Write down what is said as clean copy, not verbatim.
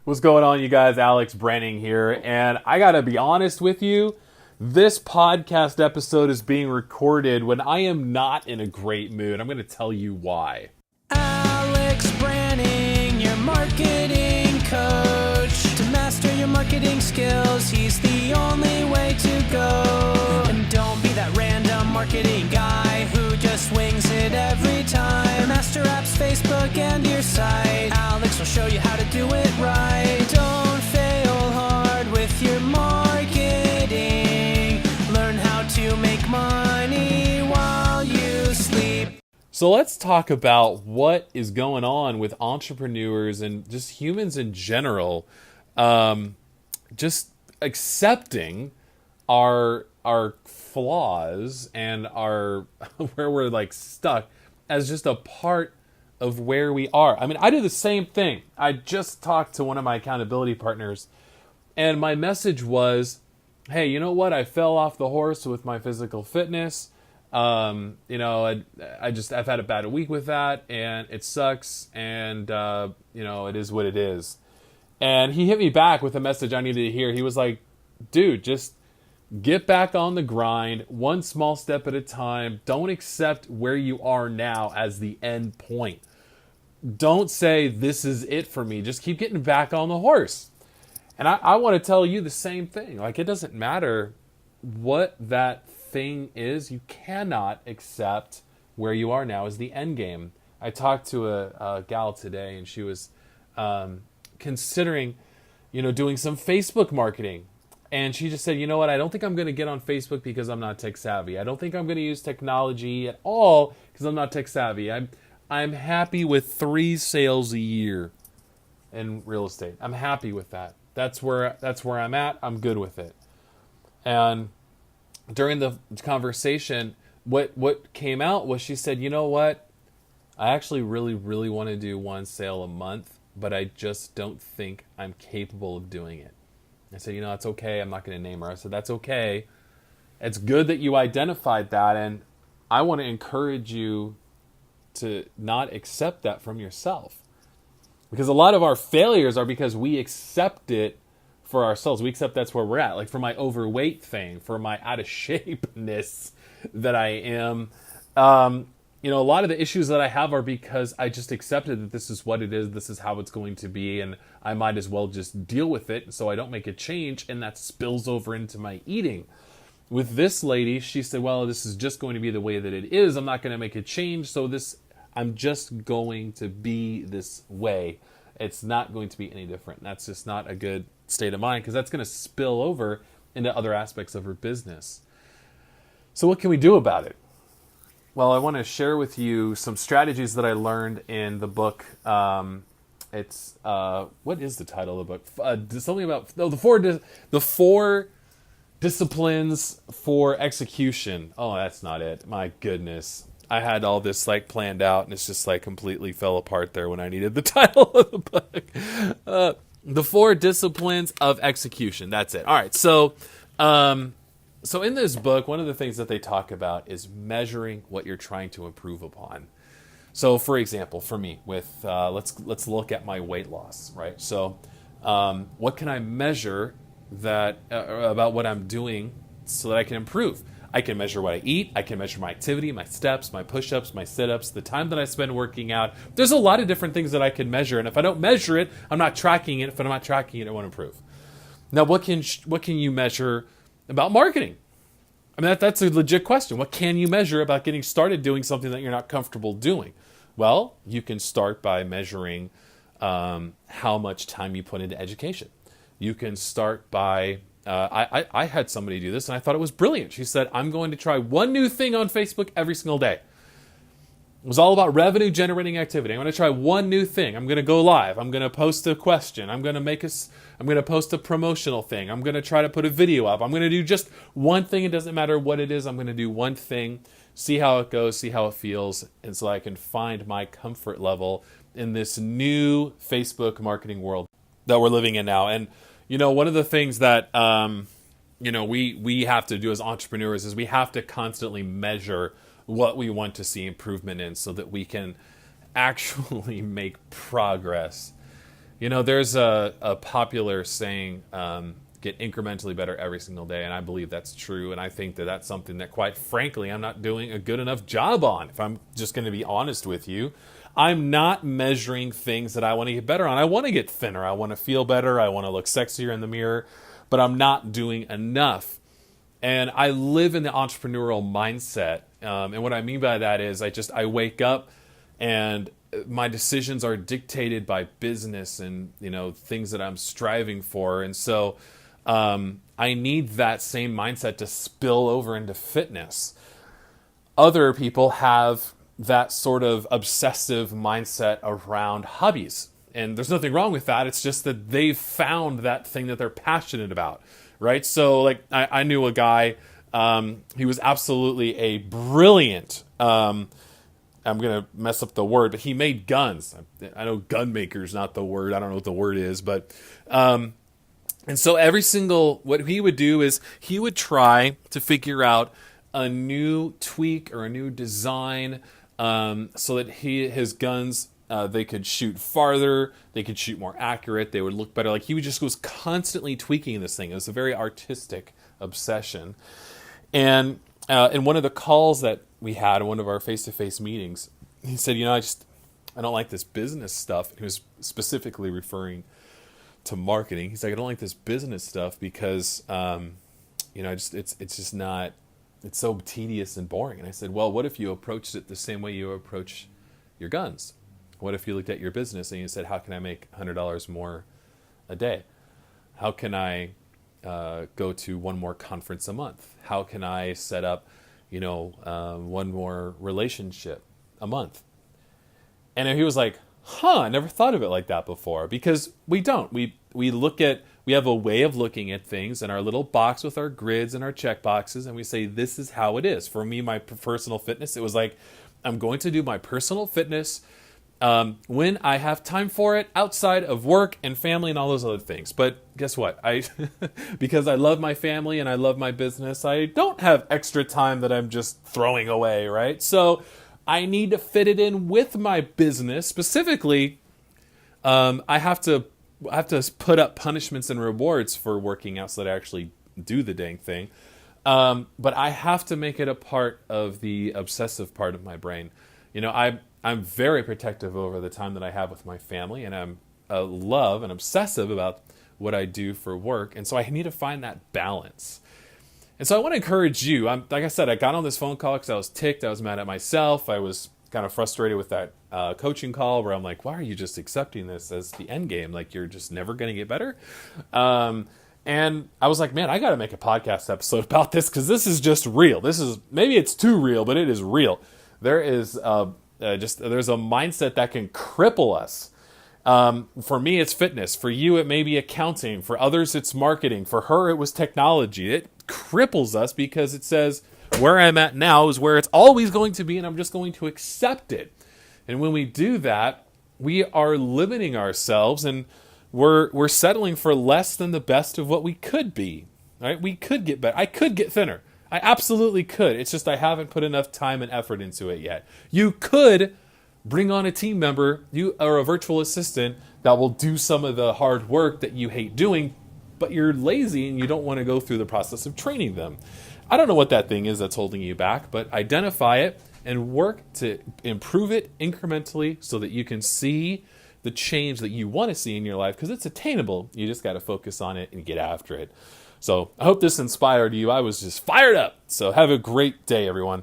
What's going on, you guys? Alex Branning here, and I gotta be honest with you. This podcast episode is being recorded when I am not in a great mood. I'm gonna tell you why. Alex Branning, your marketing coach. To master your marketing skills, he's the only way to go. And don't be that random marketing guy who just wings it every time. Master apps, Facebook, and your site. Alex will show you how to do it right. Don't fail hard with your marketing. Learn how to make money while you sleep. So let's talk about what is going on with entrepreneurs and just humans in general. Just accepting our flaws and our where we're like stuck as just a part of where we are. I mean, I do the same thing. I just talked to one of my accountability partners, and my message was, hey, you know what? I fell off the horse with my physical fitness. I've had a bad week with that, and it sucks, and it is what it is. And he hit me back with a message I needed to hear. He was like, dude, just get back on the grind, one small step at a time. Don't accept where you are now as the end point. Don't say, this is it for me. Just keep getting back on the horse. And I want to tell you the same thing. Like, it doesn't matter what that thing is. You cannot accept where you are now as the end game. I talked to a gal today, and she was considering, doing some Facebook marketing. And she just said, you know what, I don't think I'm going to get on Facebook because I'm not tech savvy. I don't think I'm going to use technology at all because I'm not tech savvy. I'm happy with 3 sales a year in real estate. I'm happy with that. That's where I'm at. I'm good with it. And during the conversation, what came out was she said, you know what, I actually really, really want to do 1 sale a month, but I just don't think I'm capable of doing it. I said, it's okay. I'm not going to name her. I said, that's okay. It's good that you identified that, and I want to encourage you to not accept that from yourself. Because a lot of our failures are because we accept it for ourselves. We accept that's where we're at. Like for my overweight thing, for my out of shapeness that I am. A lot of the issues that I have are because I just accepted that this is what it is. This is how it's going to be. And I might as well just deal with it so I don't make a change. And that spills over into my eating. With this lady, she said, well, this is just going to be the way that it is. I'm not going to make a change. So I'm just going to be this way. It's not going to be any different. That's just not a good state of mind because that's going to spill over into other aspects of her business. So what can we do about it? Well, I want to share with you some strategies that I learned in the book. What is the title of the book? Something about the four disciplines for execution. Oh, that's not it. My goodness. I had all this planned out, and it's just completely fell apart there when I needed the title of the book. The 4 disciplines of execution. That's it. All right. So in this book, one of the things that they talk about is measuring what you're trying to improve upon. So, for example, for me, with let's look at my weight loss, right? So, what can I measure that about what I'm doing so that I can improve? I can measure what I eat. I can measure my activity, my steps, my push-ups, my sit-ups, the time that I spend working out. There's a lot of different things that I can measure, and if I don't measure it, I'm not tracking it. If I'm not tracking it, I won't improve. Now, what can you measure about marketing? I mean, that's a legit question. What can you measure about getting started doing something that you're not comfortable doing? Well, you can start by measuring how much time you put into education. You can start by, I had somebody do this, and I thought it was brilliant. She said, I'm going to try one new thing on Facebook every single day. It was all about revenue generating activity. I'm going to try one new thing. I'm going to go live. I'm going to post a question. I'm going to post a promotional thing. I'm going to try to put a video up. I'm going to do just one thing. It doesn't matter what it is. I'm going to do one thing, see how it goes, see how it feels, and so I can find my comfort level in this new Facebook marketing world that we're living in now. And, one of the things that, we have to do as entrepreneurs is we have to constantly measure what we want to see improvement in so that we can actually make progress. There's a popular saying, get incrementally better every single day, and I believe that's true, and I think that that's something that, quite frankly, I'm not doing a good enough job on. If I'm just going to be honest with you, I'm not measuring things that I want to get better on. I want to get thinner. I want to feel better. I want to look sexier in the mirror, but I'm not doing enough. And I live in the entrepreneurial mindset, and what I mean by that is I wake up and my decisions are dictated by business and things that I'm striving for, and so I need that same mindset to spill over into fitness. Other people have that sort of obsessive mindset around hobbies, and there's nothing wrong with that. It's just that they've found that thing that they're passionate about, right? So, like, I knew a guy. He was absolutely a brilliant. I'm going to mess up the word, but he made guns. I know gun maker is not the word. I don't know what the word is, but, and so what he would do is he would try to figure out a new tweak or a new design, so that his guns, they could shoot farther, they could shoot more accurate, they would look better. Like, he was constantly tweaking this thing. It was a very artistic obsession. And in one of the calls that we had in one of our face-to-face meetings, he said, I don't like this business stuff. He was specifically referring to marketing. He's like, I don't like this business stuff because, it's just not, it's so tedious and boring. And I said, well, what if you approached it the same way you approach your guns? What if you looked at your business and you said, how can I make $100 more a day? How can I go to one more conference a month? How can I set up, one more relationship a month? And he was like, I never thought of it like that before, because we don't. We have a way of looking at things in our little box with our grids and our check boxes, and we say, this is how it is. For me, my personal fitness, it was like, I'm going to do my personal fitness when I have time for it, outside of work and family and all those other things. But guess what? Because I love my family and I love my business, I don't have extra time that I'm just throwing away, right? So I need to fit it in with my business. Specifically, I have to put up punishments and rewards for working out so that I actually do the dang thing. But I have to make it a part of the obsessive part of my brain. I'm very protective over the time that I have with my family, and I'm love and obsessive about what I do for work. And so I need to find that balance. And so I want to encourage you. Like I said, I got on this phone call because I was ticked. I was mad at myself. I was kind of frustrated with that coaching call where I'm like, why are you just accepting this as the end game? Like, you're just never going to get better. And I was like, man, I got to make a podcast episode about this because this is just real. Maybe it's too real, but it is real. There is there's a mindset that can cripple us. For me, it's fitness. For you, it may be accounting. For others, it's marketing. For her, it was technology. It cripples us because it says where I'm at now is where it's always going to be, and I'm just going to accept it. And when we do that, we are limiting ourselves, and we're settling for less than the best of what we could be. Right? We could get better. I could get thinner. I absolutely could. It's just I haven't put enough time and effort into it yet. You could bring on a team member, you or a virtual assistant that will do some of the hard work that you hate doing, but you're lazy and you don't want to go through the process of training them. I don't know what that thing is that's holding you back, but identify it and work to improve it incrementally so that you can see the change that you want to see in your life, because it's attainable. You just got to focus on it and get after it. So I hope this inspired you. I was just fired up. So have a great day, everyone.